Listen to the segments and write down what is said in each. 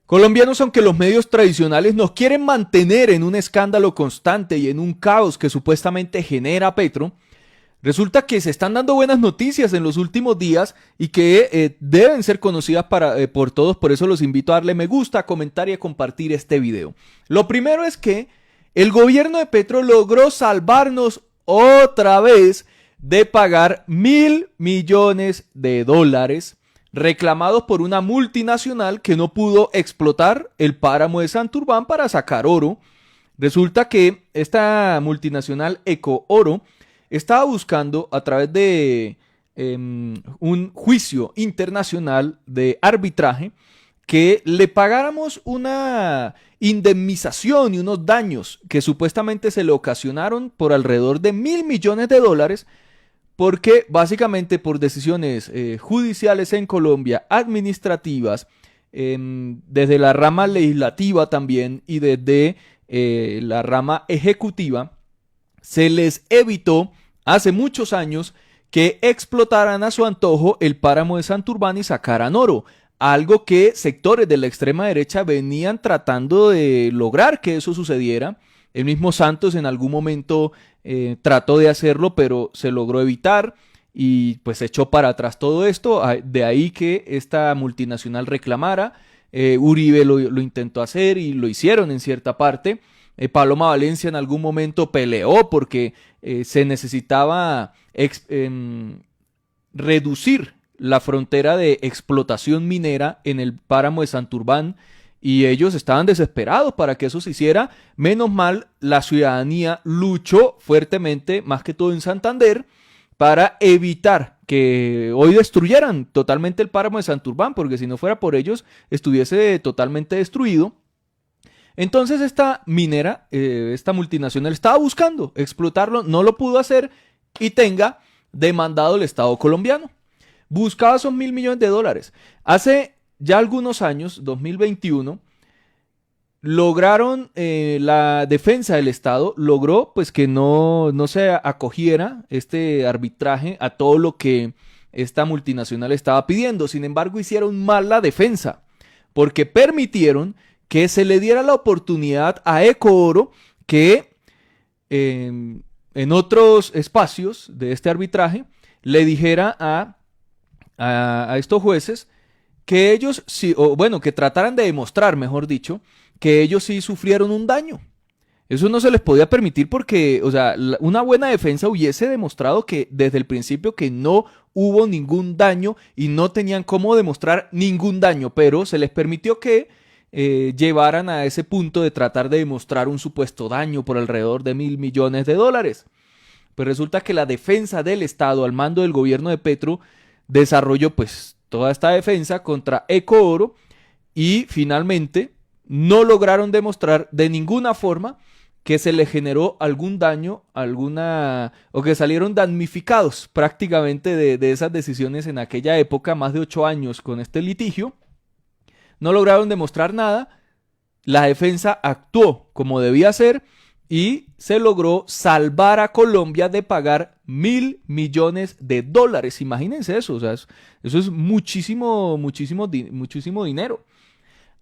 Colombianos, aunque los medios tradicionales nos quieren mantener en un escándalo constante y en un caos que supuestamente genera Petro, resulta que se están dando buenas noticias en los últimos días y que deben ser conocidas por todos. Por eso los invito a darle me gusta, a comentar y a compartir este video. Lo primero es que el gobierno de Petro logró salvarnos otra vez de pagar $1.000 millones reclamados por una multinacional que no pudo explotar el páramo de Santurbán para sacar oro. Resulta que esta multinacional Ecooro estaba buscando a través de un juicio internacional de arbitraje que le pagáramos una indemnización y unos daños que supuestamente se le ocasionaron por alrededor de $1.000 millones, porque básicamente por decisiones judiciales en Colombia, administrativas, desde la rama legislativa también y desde la rama ejecutiva, se les evitó hace muchos años que explotaran a su antojo el páramo de Santurbán y sacaran oro. Algo que sectores de la extrema derecha venían tratando de lograr que eso sucediera. El mismo Santos en algún momento trató de hacerlo, pero se logró evitar y pues se echó para atrás todo esto. De ahí que esta multinacional reclamara. Uribe lo intentó hacer y lo hicieron en cierta parte. Paloma Valencia en algún momento peleó porque se necesitaba reducir la frontera de explotación minera en el páramo de Santurbán, y ellos estaban desesperados para que eso se hiciera. Menos mal, la ciudadanía luchó fuertemente, más que todo en Santander, para evitar que hoy destruyeran totalmente el páramo de Santurbán, porque si no fuera por ellos, estuviese totalmente destruido. Entonces esta minera, esta multinacional estaba buscando explotarlo, no lo pudo hacer y tenga demandado el Estado colombiano. Buscaba esos $1.000 millones. Hace ya algunos años, 2021, lograron, la defensa del Estado logró pues que no se acogiera este arbitraje a todo lo que esta multinacional estaba pidiendo. Sin embargo, hicieron mal la defensa porque permitieron que se le diera la oportunidad a Ecooro que en otros espacios de este arbitraje le dijera a estos jueces que ellos sí, o bueno, que trataran de demostrar, mejor dicho, que ellos sí sufrieron un daño. Eso no se les podía permitir porque, o sea, una buena defensa hubiese demostrado que desde el principio que no hubo ningún daño y no tenían cómo demostrar ningún daño, pero se les permitió que llevaran a ese punto de tratar de demostrar un supuesto daño por alrededor de $1.000 millones. Pues resulta que la defensa del Estado al mando del gobierno de Petro desarrolló pues toda esta defensa contra Ecooro y finalmente no lograron demostrar de ninguna forma que se le generó algún daño, o que salieron damnificados prácticamente de esas decisiones en aquella época, más de 8 años con este litigio. No lograron demostrar nada, la defensa actuó como debía ser y se logró salvar a Colombia de pagar $1.000 millones. Imagínense eso, o sea, eso es muchísimo dinero.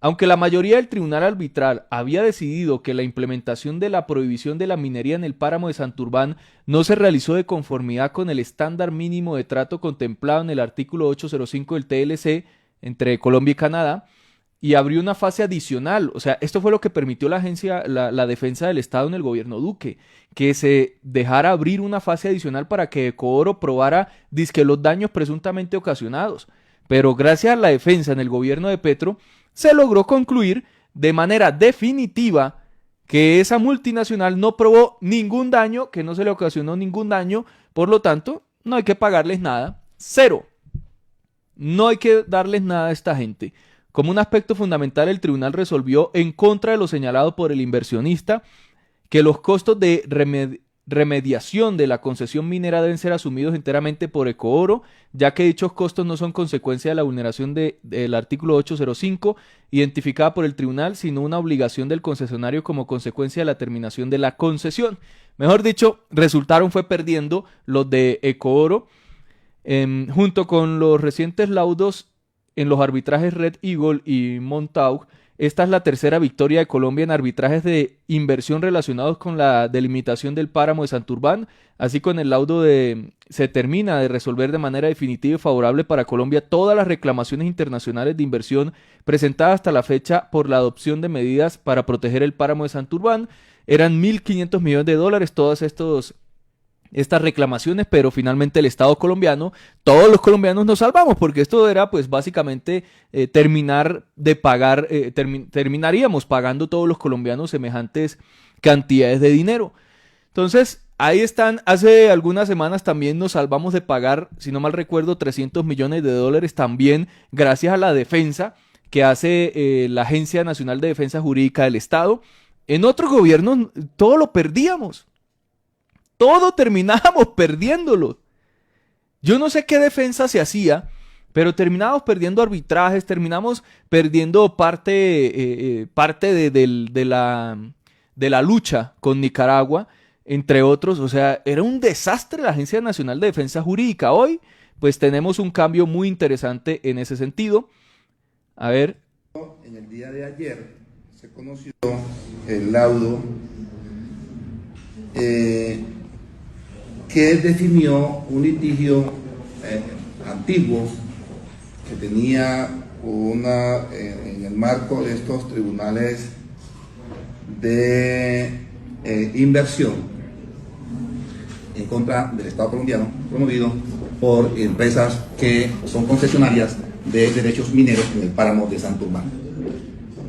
Aunque la mayoría del tribunal arbitral había decidido que la implementación de la prohibición de la minería en el páramo de Santurbán no se realizó de conformidad con el estándar mínimo de trato contemplado en el artículo 805 del TLC entre Colombia y Canadá, y abrió una fase adicional. O sea, esto fue lo que permitió la defensa del Estado en el gobierno Duque, que se dejara abrir una fase adicional para que Ecooro probara dizque los daños presuntamente ocasionados. Pero gracias a la defensa en el gobierno de Petro, se logró concluir de manera definitiva que esa multinacional no probó ningún daño, que no se le ocasionó ningún daño, por lo tanto, no hay que pagarles nada. Cero. No hay que darles nada a esta gente. Como un aspecto fundamental, el tribunal resolvió en contra de lo señalado por el inversionista que los costos de remediación de la concesión minera deben ser asumidos enteramente por Ecooro, ya que dichos costos no son consecuencia de la vulneración del artículo 805 identificada por el tribunal, sino una obligación del concesionario como consecuencia de la terminación de la concesión. Mejor dicho, resultaron fue perdiendo los de Ecooro, junto con los recientes laudos en los arbitrajes Red Eagle y Montauk. esta es la tercera victoria de Colombia en arbitrajes de inversión relacionados con la delimitación del páramo de Santurbán. Así con el laudo se termina de resolver de manera definitiva y favorable para Colombia todas las reclamaciones internacionales de inversión presentadas hasta la fecha por la adopción de medidas para proteger el páramo de Santurbán. Eran 1.500 millones de dólares estas reclamaciones, pero finalmente el Estado colombiano, todos los colombianos nos salvamos, porque esto era pues básicamente terminar de pagar, terminaríamos pagando todos los colombianos semejantes cantidades de dinero. Entonces, ahí están, hace algunas semanas también nos salvamos de pagar, si no mal recuerdo, 300 millones de dólares también gracias a la defensa que hace la Agencia Nacional de Defensa Jurídica del Estado. En otros gobiernos todo lo perdíamos. Todo terminábamos perdiéndolo. Yo no sé qué defensa se hacía, pero terminábamos perdiendo arbitrajes, terminamos perdiendo parte de la lucha con Nicaragua, entre otros. O sea, era un desastre la Agencia Nacional de Defensa Jurídica. Hoy, pues tenemos un cambio muy interesante en ese sentido. A ver. En el día de ayer se conoció el laudo que definió un litigio antiguo que tenía en el marco de estos tribunales de inversión en contra del Estado colombiano, promovido por empresas que son concesionarias de derechos mineros en el páramo de Santurbán.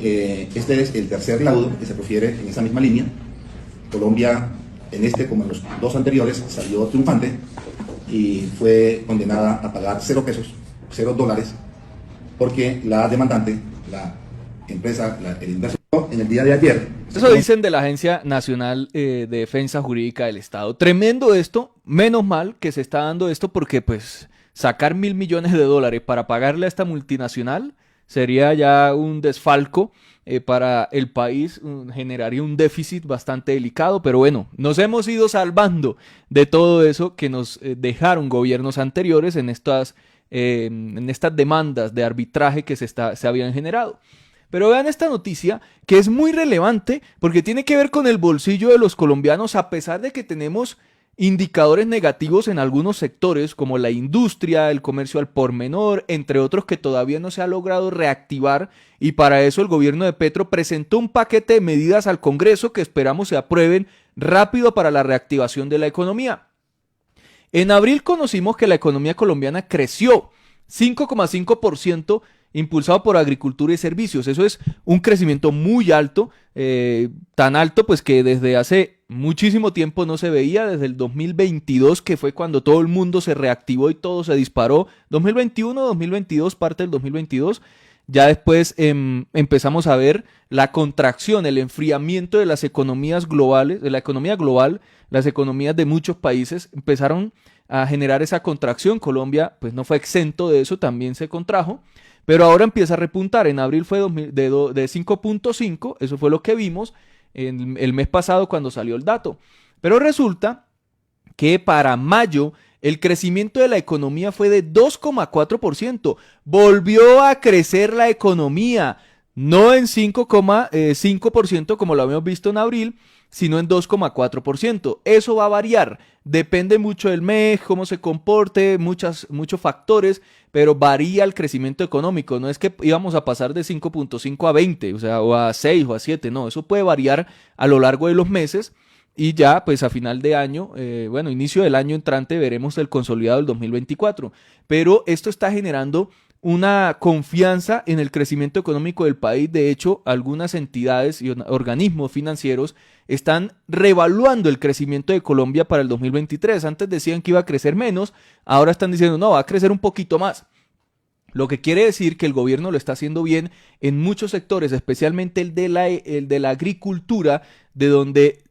Este es el tercer laudo que se profiere en esa misma línea. Colombia, en este como en los dos anteriores, salió triunfante y fue condenada a pagar 0 pesos, 0 dólares, porque la demandante, la empresa, el inversor, en el día de ayer... Eso dicen de la Agencia Nacional de Defensa Jurídica del Estado. Tremendo esto, menos mal que se está dando esto, porque pues sacar 1.000 millones de dólares para pagarle a esta multinacional sería ya un desfalco para el país, generaría un déficit bastante delicado, pero bueno, nos hemos ido salvando de todo eso que nos dejaron gobiernos anteriores en estas demandas de arbitraje que se habían generado. Pero vean esta noticia que es muy relevante porque tiene que ver con el bolsillo de los colombianos, a pesar de que tenemos indicadores negativos en algunos sectores como la industria, el comercio al por menor, entre otros que todavía no se ha logrado reactivar, y para eso el gobierno de Petro presentó un paquete de medidas al Congreso que esperamos se aprueben rápido para la reactivación de la economía. En abril conocimos que la economía colombiana creció 5,5%, impulsado por agricultura y servicios. Eso es un crecimiento muy alto, tan alto pues que desde hace muchísimo tiempo no se veía, desde el 2022, que fue cuando todo el mundo se reactivó y todo se disparó. 2021, 2022, parte del 2022. Ya después empezamos a ver la contracción, el enfriamiento de las economías globales, de la economía global. Las economías de muchos países empezaron a generar esa contracción. Colombia pues no fue exento de eso, también se contrajo. Pero ahora empieza a repuntar. En abril fue de 5.5, eso fue lo que vimos el mes pasado cuando salió el dato. Pero resulta que para mayo el crecimiento de la economía fue de 2,4%. Volvió a crecer la economía, no en 5,5% como lo habíamos visto en abril, sino en 2,4%. Eso va a variar, depende mucho del mes, cómo se comporte, muchos factores, pero varía el crecimiento económico. No es que íbamos a pasar de 5.5 a 20, o a 6 o a 7, no, eso puede variar a lo largo de los meses. Y ya, pues a final de año, inicio del año entrante, veremos el consolidado del 2024. Pero esto está generando una confianza en el crecimiento económico del país. De hecho, algunas entidades y organismos financieros están reevaluando el crecimiento de Colombia para el 2023. Antes decían que iba a crecer menos, ahora están diciendo no, va a crecer un poquito más. Lo que quiere decir que el gobierno lo está haciendo bien en muchos sectores, especialmente el de la agricultura, de donde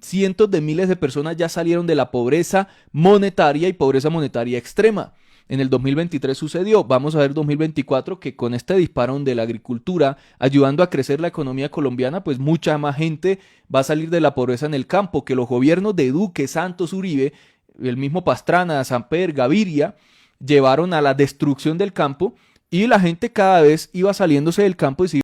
cientos de miles de personas ya salieron de la pobreza monetaria y pobreza monetaria extrema. En el 2023 sucedió, vamos a ver 2024 que con este disparón de la agricultura ayudando a crecer la economía colombiana, pues mucha más gente va a salir de la pobreza en el campo, que los gobiernos de Duque, Santos, Uribe, el mismo Pastrana, Samper, Gaviria, llevaron a la destrucción del campo, y la gente cada vez iba saliéndose del campo y se